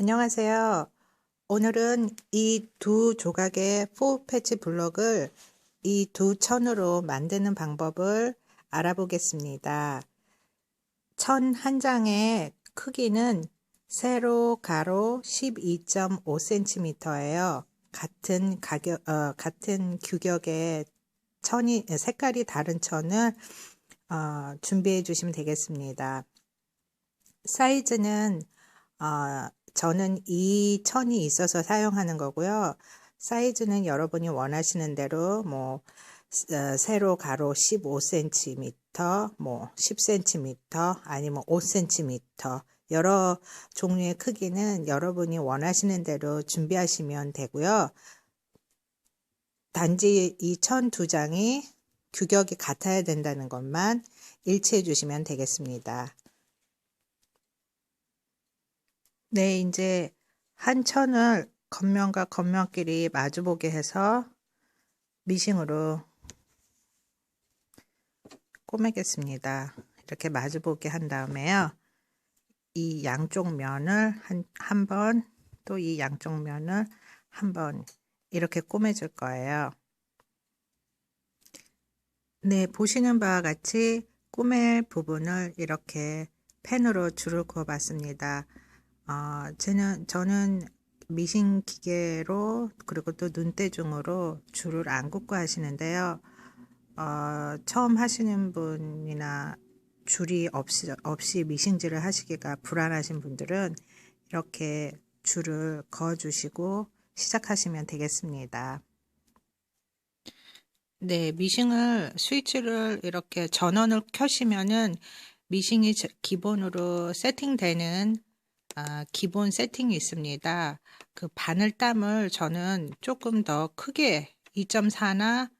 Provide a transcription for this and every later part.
안녕하세요. 오늘은 이 두 조각의 4패치 블럭을 이 두 천으로 만드는 방법을 알아보겠습니다. 천 한 장의 크기는 세로 가로 12.5cm예요. 같은 규격의 색깔이 다른 천을 준비해 주시면 되겠습니다. 사이즈는 저는 이 천이 있어서 사용하는 거고요. 사이즈는 여러분이 원하시는 대로 세로 가로 15cm, 10cm, 아니면 5cm 여러 종류의 크기는 여러분이 원하시는 대로 준비하시면 되고요. 단지 이 천 두 장이 규격이 같아야 된다는 것만 일치해 주시면 되겠습니다. 네, 이제 한 천을 겉면과 겉면끼리 마주보게 해서 미싱으로 꼬매겠습니다. 이렇게 마주보게 한 다음에요. 이 양쪽 면을 한 번, 또 이 양쪽 면을 한 번 이렇게 꼬매줄 거예요. 네, 보시는 바와 같이 꼬맬 부분을 이렇게 펜으로 줄을 그어 봤습니다. 저는 미싱 기계로 그리고 또 눈대중으로 줄을 안 긋고 하시는데요. 처음 하시는 분이나 줄이 없이 미싱질을 하시기가 불안하신 분들은 이렇게 줄을 그어 주시고 시작하시면 되겠습니다. 네, 스위치를 이렇게 전원을 켜시면은 미싱이 기본으로 세팅되는 기본 세팅이 있습니다. 그 바늘땀을 저는 조금 더 크게 2.4나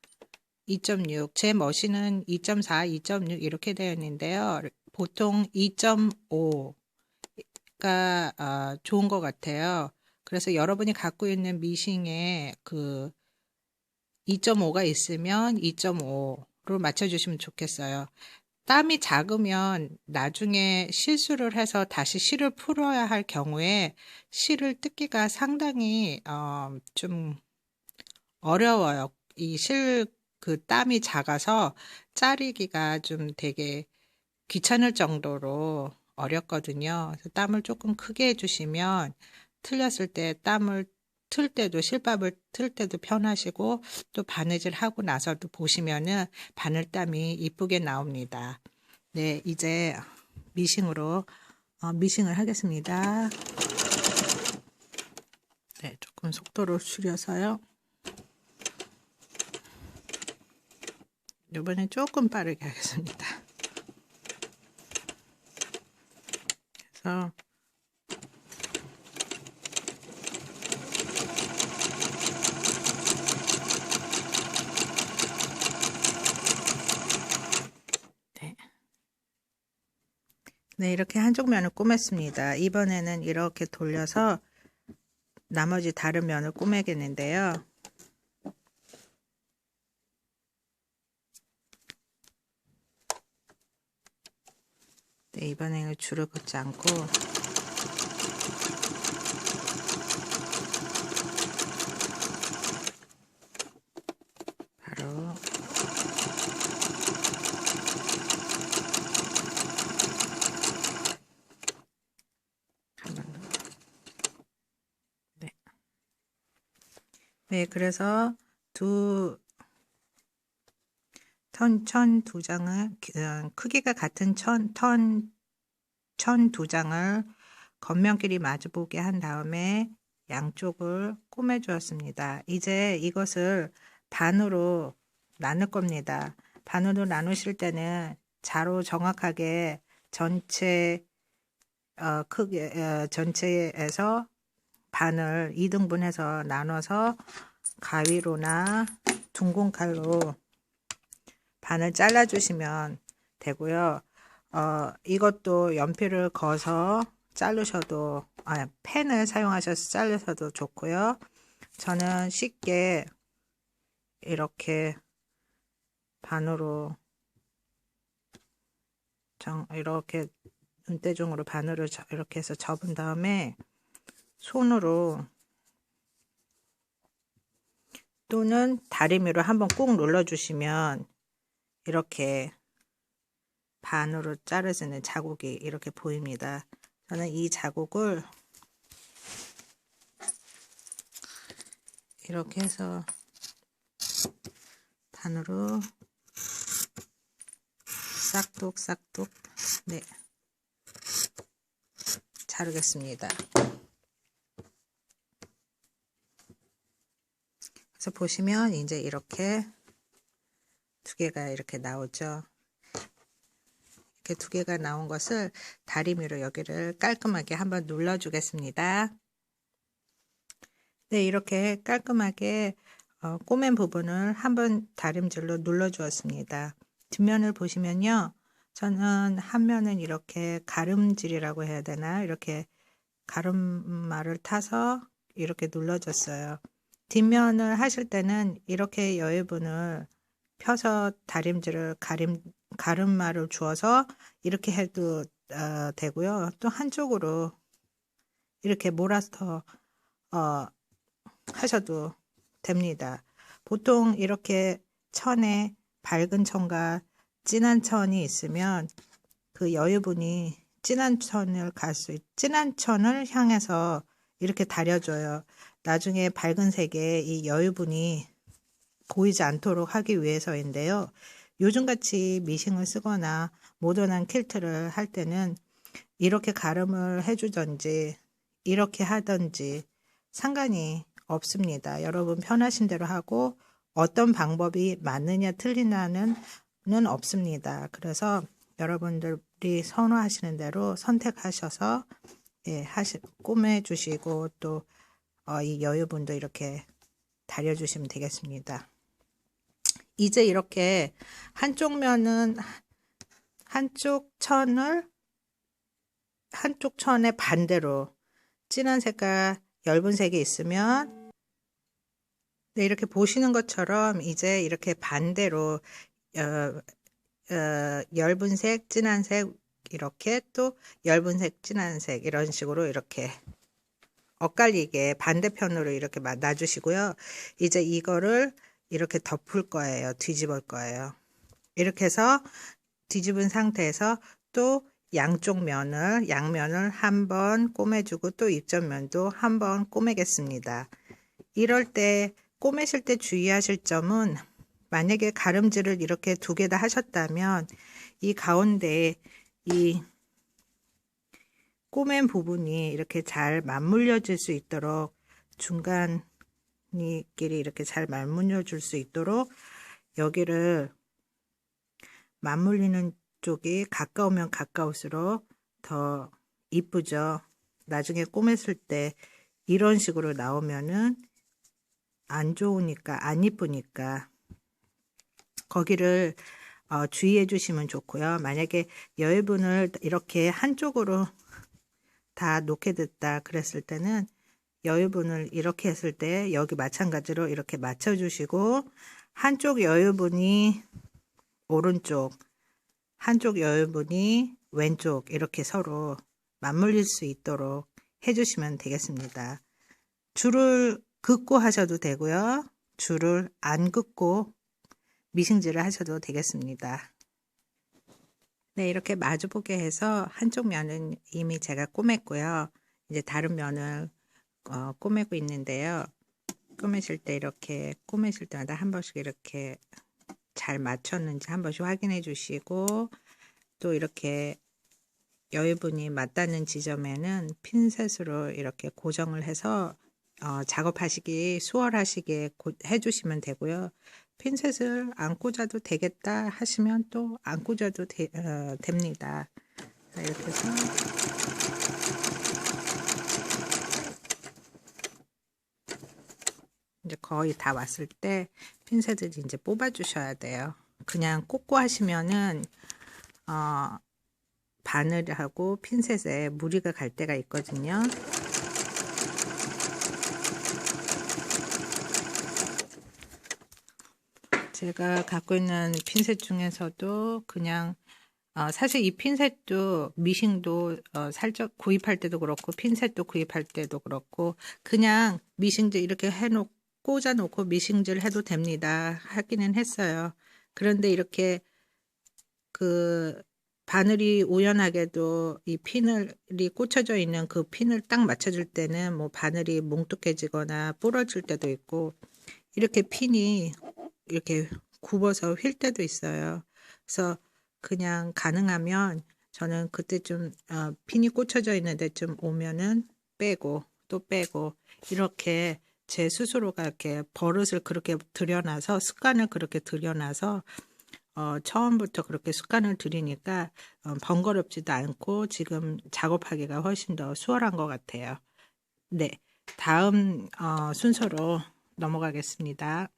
2.6, 제 머신은 2.4, 2.6 이렇게 되어 있는데요. 보통 2.5가 좋은 것 같아요. 그래서 여러분이 갖고 있는 미싱에 그 2.5가 있으면 2.5로 맞춰주시면 좋겠어요. 땀이 작으면 나중에 실수를 해서 다시 실을 풀어야 할 경우에 실을 뜯기가 상당히 좀 어려워요. 그 땀이 작아서 자르기가 좀 되게 귀찮을 정도로 어렵거든요. 그래서 땀을 조금 크게 해주시면 틀렸을 때 땀을 틀 때도 실밥을 틀 때도 편하시고 또 바느질 하고 나서도 보시면은 바늘땀이 이쁘게 나옵니다. 네, 이제 미싱을 하겠습니다. 네, 조금 속도를 줄여서요. 이번엔 조금 빠르게 하겠습니다. 그래서 네, 이렇게 한쪽 면을 꼬맸습니다. 이번에는 이렇게 돌려서 나머지 다른 면을 꼬매겠는데요. 네, 이번에는 줄을 긋지 않고 바로 네, 그래서 천 두 장을 크기가 같은 천 두 장을 겉면끼리 마주보게 한 다음에 양쪽을 꼬매 주었습니다. 이제 이것을 반으로 나눌 겁니다. 반으로 나누실 때는 자로 정확하게 전체에서 반을 2등분해서 나눠서 가위로나 둥근 칼로 반을 잘라 주시면 되고요. 이것도 연필을 거서 자르셔도 펜을 사용하셔서 자르셔도 좋고요. 저는 쉽게 이렇게 반으로 이렇게 눈대중으로 반으로 이렇게 해서 접은 다음에 손으로 또는 다리미로 한번 꾹 눌러주시면 이렇게 반으로 자르지는 자국이 이렇게 보입니다. 저는 이 자국을 이렇게 해서 반으로 싹둑 네, 자르겠습니다. 그래서 보시면 이제 이렇게 두 개가 이렇게 나오죠. 이렇게 두 개가 나온 것을 다리미로 여기를 깔끔하게 한번 눌러 주겠습니다. 네, 이렇게 깔끔하게 꼬맨 부분을 한번 다림질로 눌러 주었습니다. 뒷면을 보시면요, 저는 한 면은 이렇게 가름질이라고 해야 되나, 이렇게 가름말을 타서 이렇게 눌러줬어요. 뒷면을 하실 때는 이렇게 여유분을 펴서 다림질을 가름말을 주어서 이렇게 해도 되고요. 또 한쪽으로 이렇게 몰아서 하셔도 됩니다. 보통 이렇게 천에 밝은 천과 진한 천이 있으면 그 여유분이 진한 천을 진한 천을 향해서 이렇게 다려줘요. 나중에 밝은 색에 이 여유분이 보이지 않도록 하기 위해서인데요. 요즘같이 미싱을 쓰거나 모던한 퀼트를 할 때는 이렇게 가름을 해주든지 이렇게 하든지 상관이 없습니다. 여러분 편하신 대로 하고 어떤 방법이 맞느냐 틀리냐는 없습니다. 그래서 여러분들이 선호하시는 대로 선택하셔서 꼬매주시고 또 이 여유분도 이렇게 다려주시면 되겠습니다. 이제 이렇게 한쪽 면은 한쪽 천의 반대로 진한 색과 엷은 색이 있으면 네, 이렇게 보시는 것처럼 이제 이렇게 반대로 엷은 색, 진한 색 이렇게 또 엷은 색, 진한 색 이런 식으로 이렇게 엇갈리게 반대편으로 이렇게 놔주시고요. 이제 이거를 이렇게 덮을 거예요. 뒤집을 거예요. 이렇게 해서 뒤집은 상태에서 또 양쪽 양면을 한번 꼬매주고 또 입전면도 한번 꼬매겠습니다. 이럴 때 꼬매실 때 주의하실 점은 만약에 가름질을 이렇게 두 개 다 하셨다면 이 가운데 이 꼬맨 부분이 이렇게 잘 맞물려질 수 있도록 중간끼리 이렇게 잘 맞물려 줄 수 있도록 여기를 맞물리는 쪽이 가까우면 가까울수록 더 이쁘죠. 나중에 꼬맸을 때 이런 식으로 나오면은 안 좋으니까 안 이쁘니까 거기를 주의해 주시면 좋고요. 만약에 여유분을 이렇게 한쪽으로 다 놓게 됐다 그랬을 때는 여유분을 이렇게 했을 때 여기 마찬가지로 이렇게 맞춰 주시고 한쪽 여유분이 오른쪽 한쪽 여유분이 왼쪽 이렇게 서로 맞물릴 수 있도록 해주시면 되겠습니다. 줄을 긋고 하셔도 되고요. 줄을 안 긋고 미싱질을 하셔도 되겠습니다. 네, 이렇게 마주보게 해서 한쪽 면은 이미 제가 꼬맸고요. 이제 다른 면을 꼬매고 있는데요. 꼬매실 때 이렇게 꼬매실 때마다 한 번씩 이렇게 잘 맞췄는지 한 번씩 확인해 주시고 또 이렇게 여유분이 맞닿는 지점에는 핀셋으로 이렇게 고정을 해서 작업하시기 수월하시게 해주시면 되고요. 핀셋을 안 꽂아도 되겠다 하시면 또 안 꽂아도 됩니다. 이렇게 해서 이제 거의 다 왔을 때 핀셋을 이제 뽑아 주셔야 돼요. 그냥 꽂고 하시면은 바늘하고 핀셋에 무리가 갈 때가 있거든요. 제가 갖고 있는 핀셋 중에서도 그냥 사실 이 핀셋도 미싱도 살짝 구입할 때도 그렇고 핀셋도 구입할 때도 그렇고 그냥 미싱질 이렇게 해놓고 꽂아놓고 미싱질 해도 됩니다. 하기는 했어요. 그런데 이렇게 그 바늘이 우연하게도 이 피늘이 꽂혀져 있는 그 핀을 딱 맞춰줄 때는 뭐 바늘이 뭉툭해지거나 부러질 때도 있고 이렇게 핀이 이렇게 굽어서 휠 때도 있어요. 그래서 그냥 가능하면 저는 그때 좀 핀이 꽂혀져 있는데 좀 오면은 빼고 또 빼고 이렇게 제 스스로가 이렇게 버릇을 그렇게 들여놔서 습관을 그렇게 들여놔서 처음부터 그렇게 습관을 들이니까 번거롭지도 않고 지금 작업하기가 훨씬 더 수월한 것 같아요. 네, 다음 순서로 넘어가겠습니다.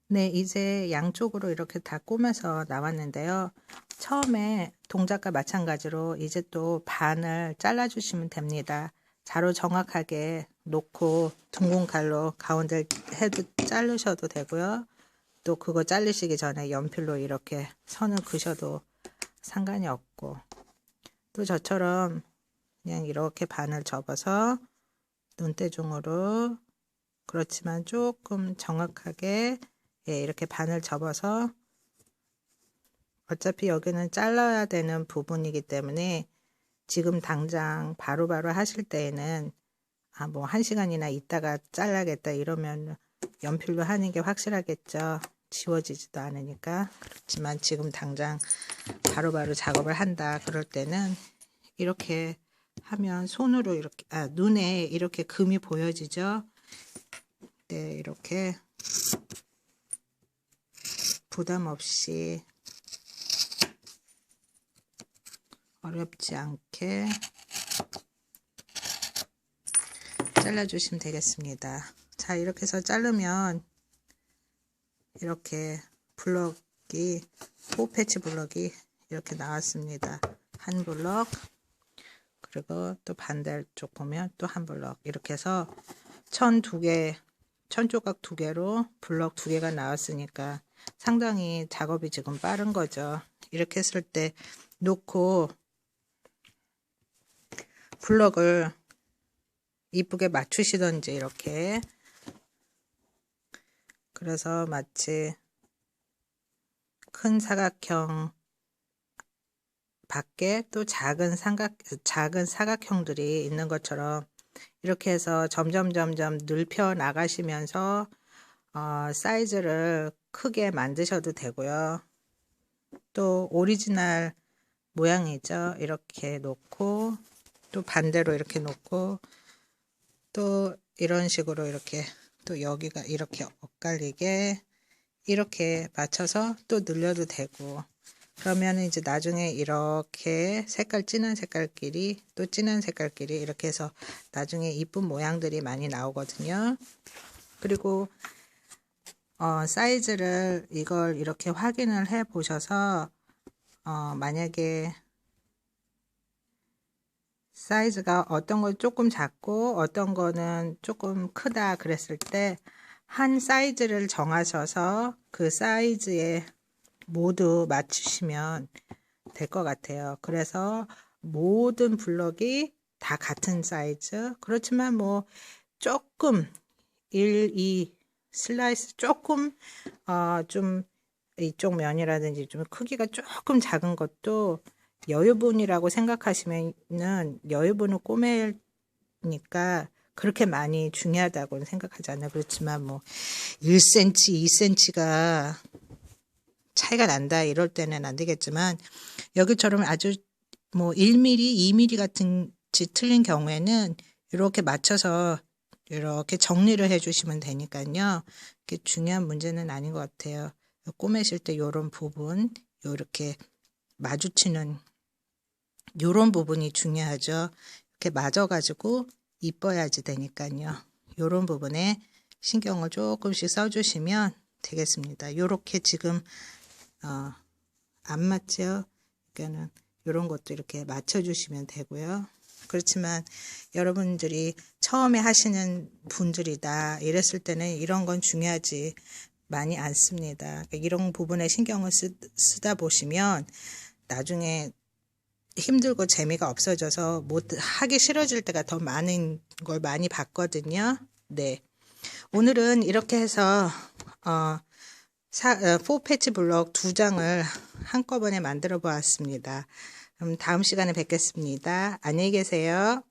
네, 이제 양쪽으로 이렇게 다 꼬매서 나왔는데요. 처음에 동작과 마찬가지로 이제 또 반을 잘라주시면 됩니다. 자로 정확하게 놓고 둥근 칼로 가운데 해도 자르셔도 되고요. 또 그거 자르시기 전에 연필로 이렇게 선을 그셔도 상관이 없고 또 저처럼 그냥 이렇게 반을 접어서 눈대중으로 그렇지만 조금 정확하게 이렇게 반을 접어서 어차피 여기는 잘라야 되는 부분이기 때문에 지금 당장 바로바로 하실 때에는 뭐 1시간이나 있다가 잘라야겠다 이러면 연필로 하는 게 확실하겠죠. 지워지지도 않으니까. 그렇지만 지금 당장 바로바로 작업을 한다 그럴 때는 이렇게 하면 손으로 이렇게 눈에 이렇게 금이 보여지죠. 네, 이렇게 부담 없이 어렵지 않게 잘라주시면 되겠습니다. 자, 이렇게 해서 자르면 이렇게 블럭이 포패치 블럭이 이렇게 나왔습니다. 한 블럭 그리고 또 반대쪽 보면 또 한 블럭 이렇게 해서 천 조각 2개로 블럭 2개가 나왔으니까 상당히 작업이 지금 빠른 거죠. 이렇게 했을 때 놓고 블럭을 이쁘게 맞추시던지 이렇게 그래서 마치 큰 사각형 밖에 또 작은 사각형들이 있는 것처럼 이렇게 해서 점점 넓혀 나가시면서 사이즈를 크게 만드셔도 되고요. 또 오리지널 모양이죠. 이렇게 놓고 또 반대로 이렇게 놓고 또 이런 식으로 이렇게 또 여기가 이렇게 엇갈리게 이렇게 맞춰서 또 늘려도 되고 그러면 이제 나중에 이렇게 진한 색깔끼리 또 진한 색깔끼리 이렇게 해서 나중에 이쁜 모양들이 많이 나오거든요. 그리고 사이즈를 이걸 이렇게 확인을 해 보셔서 만약에 사이즈가 어떤 거 조금 작고 어떤 거는 조금 크다 그랬을 때 한 사이즈를 정하셔서 그 사이즈에 모두 맞추시면 될 것 같아요. 그래서 모든 블럭이 다 같은 사이즈 그렇지만 뭐 조금 1, 2 슬라이스 조금 좀 이쪽 면이라든지 좀 크기가 조금 작은 것도 여유분이라고 생각하시면은 여유분을 꼬매니까 그렇게 많이 중요하다고는 생각하지 않아요. 그렇지만 뭐 1cm, 2cm가 차이가 난다 이럴 때는 안 되겠지만 여기처럼 아주 뭐 1mm, 2mm 같은 지 틀린 경우에는 이렇게 맞춰서 이렇게 정리를 해주시면 되니까요. 그게 중요한 문제는 아닌 것 같아요. 꼬매실 때 이런 부분, 이렇게 마주치는 이런 부분이 중요하죠. 이렇게 맞아가지고 이뻐야지 되니까요. 이런 부분에 신경을 조금씩 써주시면 되겠습니다. 이렇게 지금 안 맞죠? 그러니까는 이런 것도 이렇게 맞춰주시면 되고요. 그렇지만 여러분들이 처음에 하시는 분들이다 이랬을 때는 이런 건 중요하지 많이 않습니다. 이런 부분에 신경을 쓰다 보시면 나중에 힘들고 재미가 없어져서 못 하기 싫어질 때가 더 많은 걸 많이 봤거든요. 네. 오늘은 이렇게 해서 4패치 블럭 2장을 한꺼번에 만들어 보았습니다. 그럼 다음 시간에 뵙겠습니다. 안녕히 계세요.